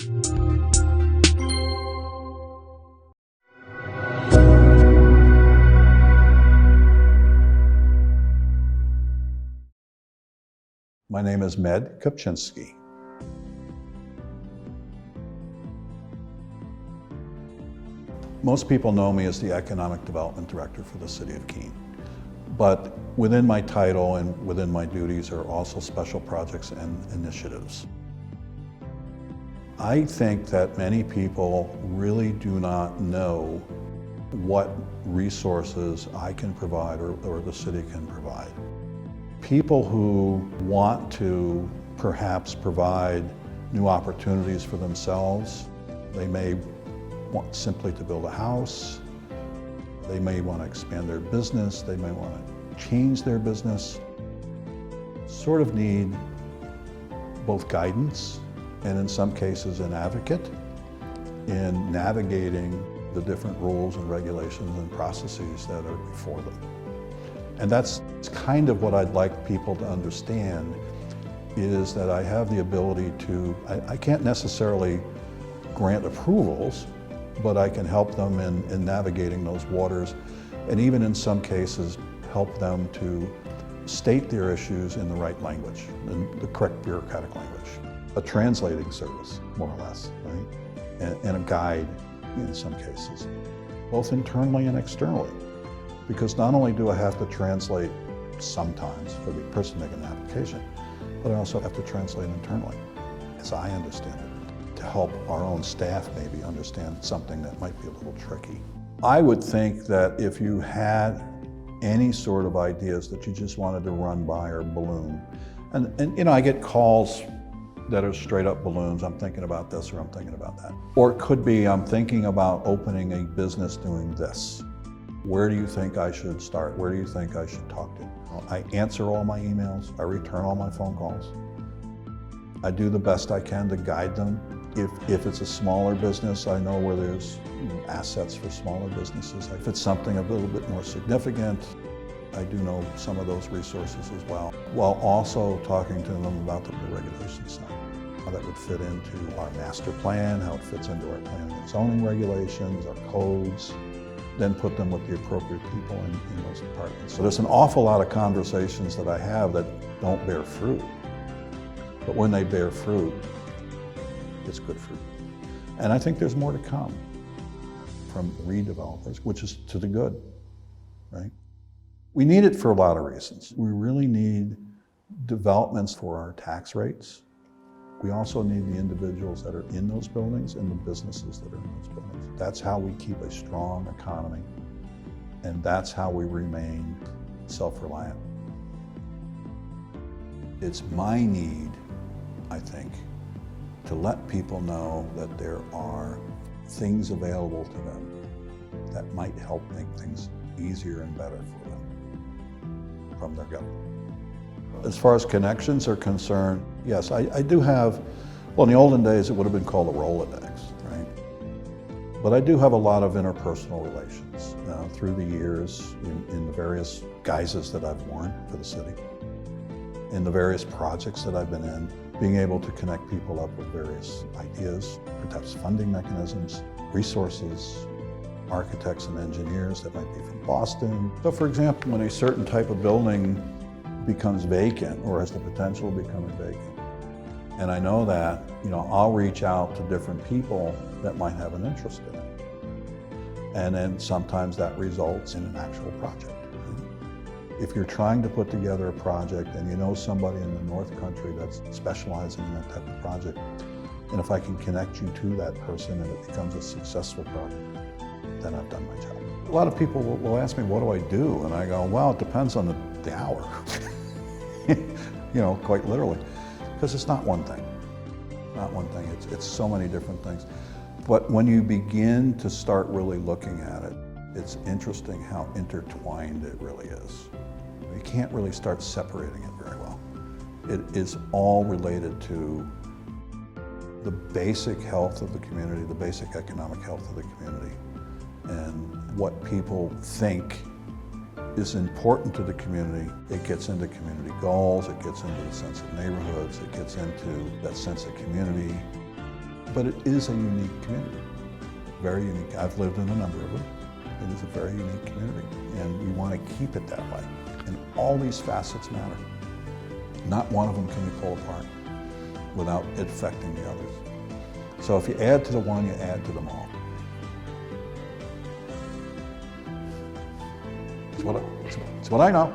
My name is Med Kopczynski. Most people know me as the Economic Development Director for the City of Keene. But within my title and within my duties are also special projects and initiatives. I think that many people really do not know what resources I can provide or the city can provide. People who want to perhaps provide new opportunities for themselves, they may want simply to build a house, they may want to expand their business, they may want to change their business, sort of need both guidance and in some cases an advocate in navigating the different rules and regulations and processes that are before them. And that's kind of what I'd like people to understand, is that I have the ability to, I can't necessarily grant approvals, but I can help them in navigating those waters, and even in some cases help them to state their issues in the right language, in the correct bureaucratic language. A translating service, more or less, right? And a guide in some cases, both internally and externally. Because not only do I have to translate sometimes for the person making an application, but I also have to translate internally, as I understand it, to help our own staff maybe understand something that might be a little tricky. I would think that if you had any sort of ideas that you just wanted to run by or balloon, and you know, I get calls that are straight up balloons, I'm thinking about this or I'm thinking about that. Or it could be, I'm thinking about opening a business doing this. Where do you think I should start? Where do you think I should talk to? I answer all my emails, I return all my phone calls. I do the best I can to guide them. If it's a smaller business, I know where there's assets for smaller businesses. If it's something a little bit more significant, I do know some of those resources as well, while also talking to them about the regulation side, how that would fit into our master plan, how it fits into our planning and zoning regulations, our codes, then put them with the appropriate people in those departments. So there's an awful lot of conversations that I have that don't bear fruit. But when they bear fruit, it's good fruit. And I think there's more to come from redevelopers, which is to the good, right? We need it for a lot of reasons. We really need developments for our tax rates. We also need the individuals that are in those buildings and the businesses that are in those buildings. That's how we keep a strong economy, and that's how we remain self-reliant. It's my need, I think, to let people know that there are things available to them that might help make things easier and better for them from their government. As far as connections are concerned, yes, I do have, well, in the olden days it would have been called a Rolodex, right? But I do have a lot of interpersonal relations through the years in the various guises that I've worn for the city, in the various projects that I've been in, being able to connect people up with various ideas, perhaps funding mechanisms, resources, architects and engineers that might be from Boston. So for example, when a certain type of building becomes vacant or has the potential of becoming vacant, and I know that, you know, I'll reach out to different people that might have an interest in it. And then sometimes that results in an actual project. If you're trying to put together a project and you know somebody in the North Country that's specializing in that type of project, and if I can connect you to that person and it becomes a successful project, then I've done my job. A lot of people will ask me, what do I do? And I go, well, it depends on the hour. You know, quite literally, because it's not one thing. Not one thing, it's so many different things. But when you begin to start really looking at it, it's interesting how intertwined it really is. You can't really start separating it very well. It is all related to the basic health of the community, the basic economic health of the community, and what people think is important to the community. It gets into community goals, it gets into the sense of neighborhoods, it gets into that sense of community. But it is a unique community, very unique. I've lived in a number of them. It is a very unique community, and we want to keep it that way. And all these facets matter. Not one of them can you pull apart without it affecting the others. So if you add to the one, you add to them all. It's what I know.